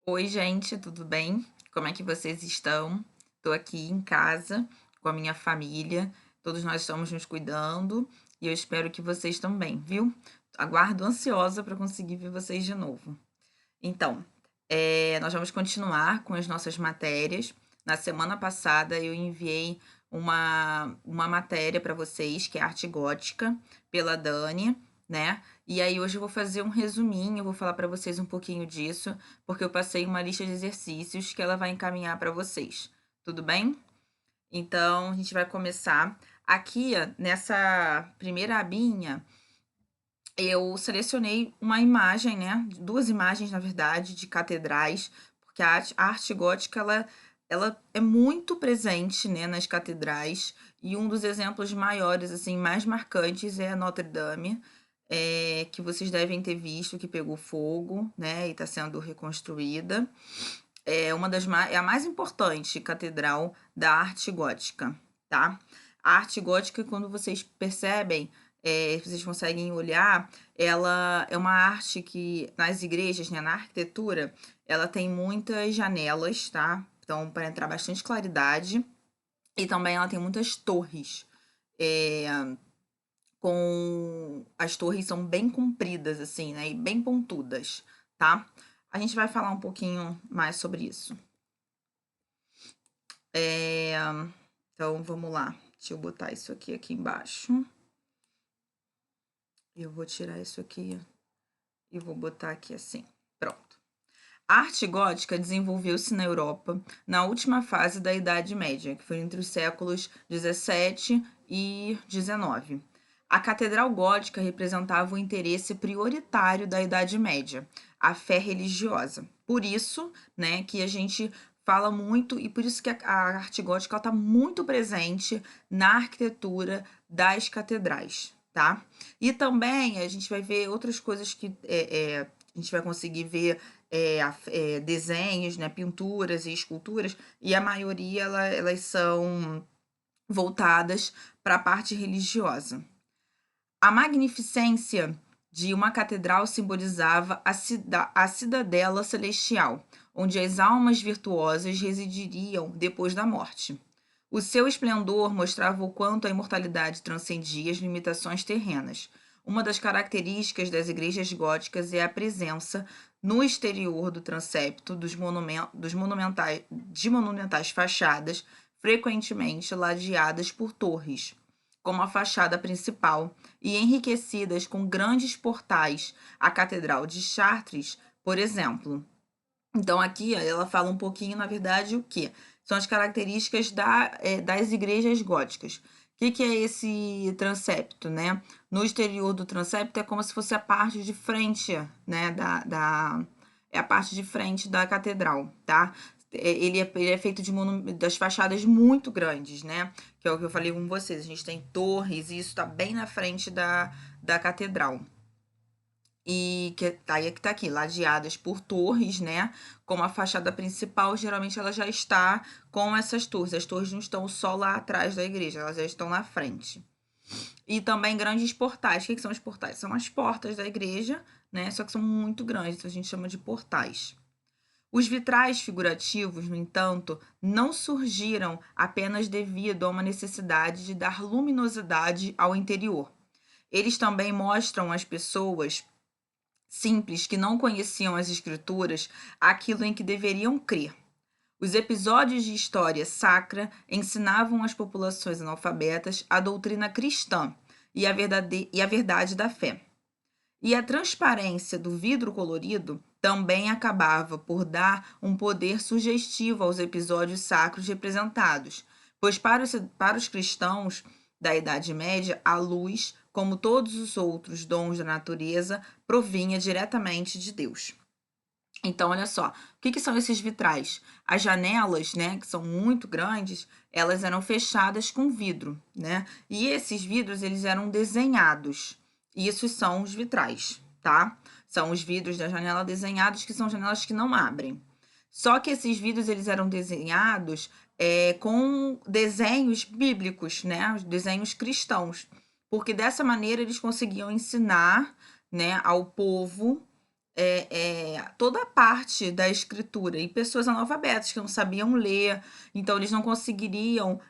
Oi, gente, tudo bem? Como é que vocês estão? Estou aqui em casa com a minha família, todos nós estamos nos cuidando e eu espero que vocês também, viu? Aguardo ansiosa para conseguir ver vocês de novo. Então, nós vamos continuar com as nossas matérias. Na semana passada eu enviei uma matéria para vocês, que é arte gótica, pela Dani, né? E aí hoje eu vou fazer um resuminho, eu vou falar para vocês um pouquinho disso, porque eu passei uma lista de exercícios que ela vai encaminhar para vocês. Tudo bem? Então, a gente vai começar. Aqui, ó, nessa primeira abinha, eu selecionei uma imagem, né? Duas imagens, na verdade, de catedrais, porque a arte gótica ela é muito presente, né, nas catedrais, e um dos exemplos maiores, assim, mais marcantes é a Notre Dame, que vocês devem ter visto que pegou fogo, né, e está sendo reconstruída. É a mais importante catedral da arte gótica, tá? A arte gótica, quando vocês percebem, vocês conseguem olhar, ela é uma arte que nas igrejas, né, na arquitetura, ela tem muitas janelas, tá? Então, para entrar bastante claridade. E também ela tem muitas torres. É, as torres são bem compridas, assim, né? E bem pontudas, tá? A gente vai falar um pouquinho mais sobre isso. É, então, vamos lá. Deixa eu botar isso aqui embaixo. Eu vou tirar isso aqui e vou botar aqui assim. Pronto. A arte gótica desenvolveu-se na Europa na última fase da Idade Média, que foi entre os séculos 17 e 19. A catedral gótica representava o interesse prioritário da Idade Média, a fé religiosa. Por isso, né, que a gente fala muito e por isso que a arte gótica está muito presente na arquitetura das catedrais, tá? E também a gente vai ver outras coisas que a gente vai conseguir ver desenhos, né, pinturas e esculturas, e a maioria elas são voltadas para a parte religiosa. A magnificência de uma catedral simbolizava a cidadela celestial, onde as almas virtuosas residiriam depois da morte. O seu esplendor mostrava o quanto a imortalidade transcendia as limitações terrenas. Uma das características das igrejas góticas é a presença, no exterior do transepto, de monumentais fachadas, frequentemente ladeadas por torres, como a fachada principal, e enriquecidas com grandes portais, a Catedral de Chartres, por exemplo. Então, aqui ela fala um pouquinho, na verdade, o que? São as características das igrejas góticas. O que é esse transepto, né? No exterior do transepto é como se fosse a parte de frente, né? É a parte de frente da catedral, tá? Ele é feito das fachadas muito grandes, né? Que é o que eu falei com vocês. A gente tem torres e isso está bem na frente da catedral. E que aí é que tá aqui, ladeadas por torres, né? Como a fachada principal, geralmente ela já está com essas torres. As torres não estão só lá atrás da igreja, elas já estão na frente. E também grandes portais. O que são os portais? São as portas da igreja, né? Só que são muito grandes, então a gente chama de portais. Os vitrais figurativos, no entanto, não surgiram apenas devido a uma necessidade de dar luminosidade ao interior. Eles também mostram às pessoas simples que não conheciam as escrituras aquilo em que deveriam crer. Os episódios de história sacra ensinavam às populações analfabetas a doutrina cristã e a verdade da fé. E a transparência do vidro colorido também acabava por dar um poder sugestivo aos episódios sacros representados, pois para os cristãos da Idade Média, a luz, como todos os outros dons da natureza, provinha diretamente de Deus. Então, olha só, o que são esses vitrais? As janelas, né, que são muito grandes, elas eram fechadas com vidro, né? E esses vidros, eles eram desenhados. Isso são os vitrais, tá? São os vidros da janela desenhados, que são janelas que não abrem. Só que esses vidros, eles eram desenhados com desenhos bíblicos, né? Os desenhos cristãos. Porque dessa maneira eles conseguiam ensinar, né, ao povo toda a parte da escritura, e pessoas analfabetas que não sabiam ler, então eles não conseguiriam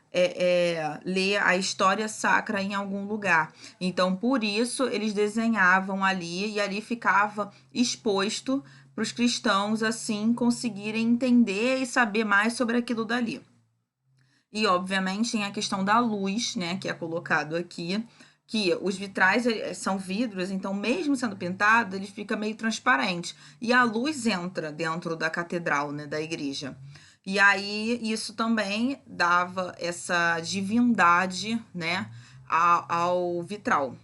ler a história sacra em algum lugar. Então, por isso, eles desenhavam ali, e ali ficava exposto para os cristãos, assim, conseguirem entender e saber mais sobre aquilo dali. E, obviamente, tem a questão da luz, né, que é colocado aqui, que os vitrais são vidros, então, mesmo sendo pintado, ele fica meio transparente. E a luz entra dentro da catedral, né, da igreja. E aí, isso também dava essa divindade, né, ao vitral.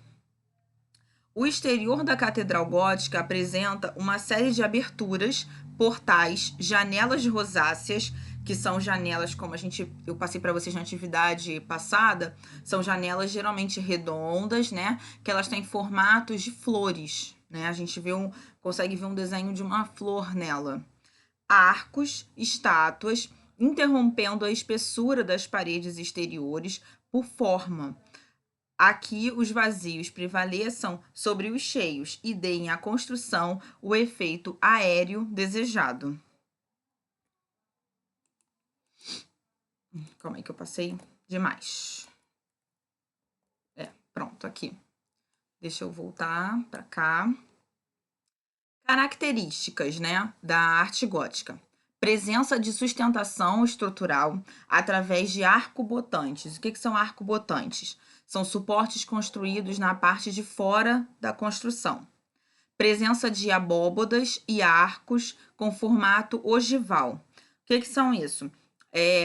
O exterior da catedral gótica apresenta uma série de aberturas, portais, janelas rosáceas, que são janelas, como eu passei para vocês na atividade passada, são janelas geralmente redondas, né? Que elas têm formatos de flores, né? A gente consegue ver um desenho de uma flor nela. Arcos, estátuas, interrompendo a espessura das paredes exteriores por forma. Aqui os vazios prevaleçam sobre os cheios e deem à construção o efeito aéreo desejado. Calma aí que eu passei demais. Pronto, aqui. Deixa eu voltar para cá. Características, né, da arte gótica. Presença de sustentação estrutural através de arcobotantes. O que são arcobotantes? São suportes construídos na parte de fora da construção. Presença de abóbodas e arcos com formato ogival. O que são isso?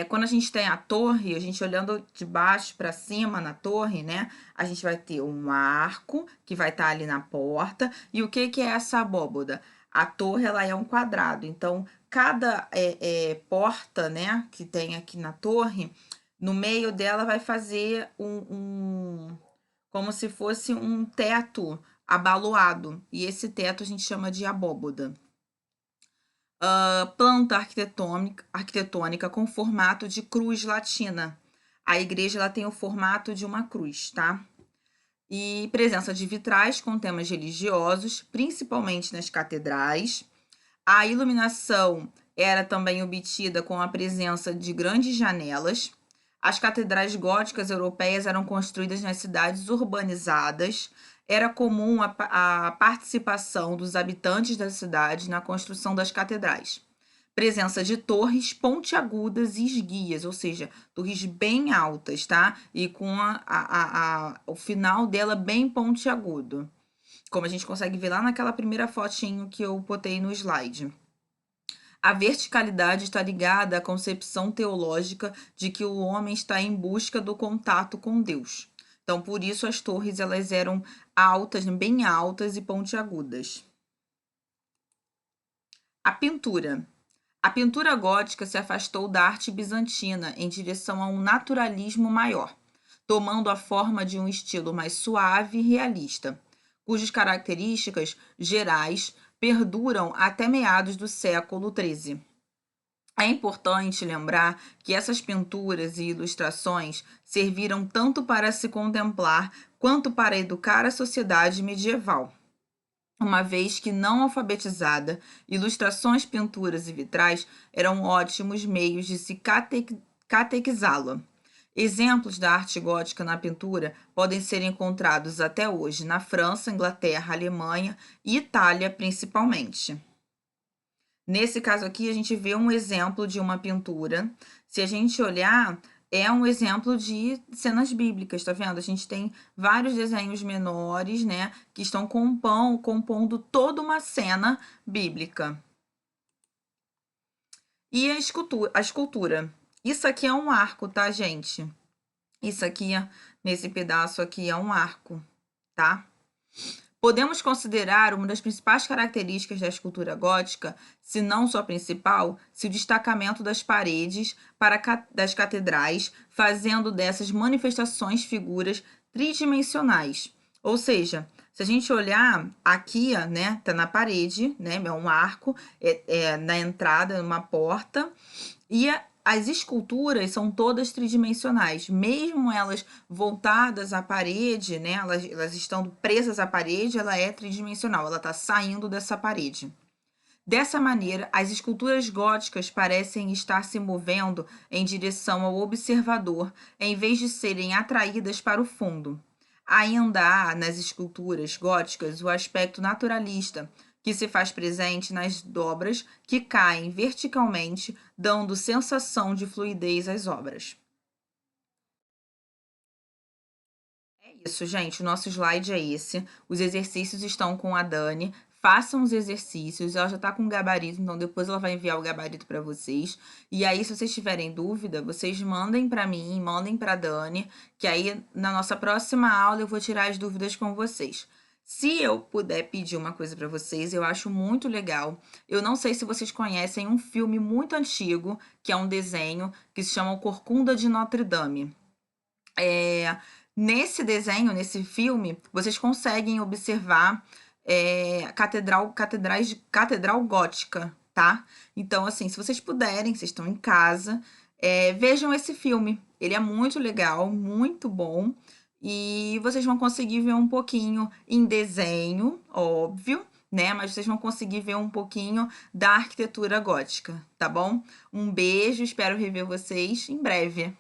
Quando a gente tem a torre, a gente olhando de baixo para cima na torre, né? A gente vai ter um arco que vai estar ali na porta. E o que é essa abóboda? A torre, ela é um quadrado. Então, cada porta, né, que tem aqui na torre, no meio dela vai fazer como se fosse um teto abaloado. E esse teto a gente chama de abóboda. Planta arquitetônica com formato de cruz latina. A igreja ela tem o formato de uma cruz, tá? E presença de vitrais com temas religiosos, principalmente nas catedrais. A iluminação era também obtida com a presença de grandes janelas. As catedrais góticas europeias eram construídas nas cidades urbanizadas. Era comum a participação dos habitantes da cidade na construção das catedrais. Presença de torres pontiagudas e esguias, ou seja, torres bem altas, tá? E com o final dela bem pontiagudo, como a gente consegue ver lá naquela primeira fotinho que eu botei no slide. A verticalidade está ligada à concepção teológica de que o homem está em busca do contato com Deus. Então, por isso as torres elas eram altas, bem altas e pontiagudas. A pintura. A pintura gótica se afastou da arte bizantina em direção a um naturalismo maior, tomando a forma de um estilo mais suave e realista, cujas características gerais perduram até meados do século XIII. É importante lembrar que essas pinturas e ilustrações serviram tanto para se contemplar quanto para educar a sociedade medieval. Uma vez que não alfabetizada, ilustrações, pinturas e vitrais eram ótimos meios de se catequizá-la. Exemplos da arte gótica na pintura podem ser encontrados até hoje na França, Inglaterra, Alemanha e Itália, principalmente. Nesse caso aqui, a gente vê um exemplo de uma pintura. Se a gente olhar, é um exemplo de cenas bíblicas, tá vendo? A gente tem vários desenhos menores, né, que estão compondo toda uma cena bíblica. E a escultura. Isso aqui é um arco, tá, gente? Isso aqui, nesse pedaço aqui, é um arco, tá? Podemos considerar uma das principais características da escultura gótica, se não sua principal, se o destacamento das paredes das catedrais, fazendo dessas manifestações figuras tridimensionais. Ou seja, se a gente olhar aqui, né, tá na parede, né, é um arco, na entrada, uma porta, e as esculturas são todas tridimensionais, mesmo elas voltadas à parede, né? Elas estão presas à parede, ela é tridimensional, ela está saindo dessa parede. Dessa maneira, as esculturas góticas parecem estar se movendo em direção ao observador, em vez de serem atraídas para o fundo. Ainda há nas esculturas góticas o aspecto naturalista, que se faz presente nas dobras que caem verticalmente, dando sensação de fluidez às obras. É isso, gente. O nosso slide é esse. Os exercícios estão com a Dani. Façam os exercícios. Ela já está com o gabarito, então depois ela vai enviar o gabarito para vocês. E aí, se vocês tiverem dúvida, vocês mandem para mim, mandem para a Dani, que aí na nossa próxima aula eu vou tirar as dúvidas com vocês. Se eu puder pedir uma coisa para vocês, eu acho muito legal. Eu não sei se vocês conhecem um filme muito antigo, que é um desenho, que se chama O Corcunda de Notre Dame. Nesse desenho, nesse filme, vocês conseguem observar catedral gótica, tá? Então, assim, se vocês puderem, vocês estão em casa, vejam esse filme. Ele é muito legal, muito bom. E vocês vão conseguir ver um pouquinho em desenho, óbvio, né? Mas vocês vão conseguir ver um pouquinho da arquitetura gótica, tá bom? Um beijo, espero rever vocês em breve.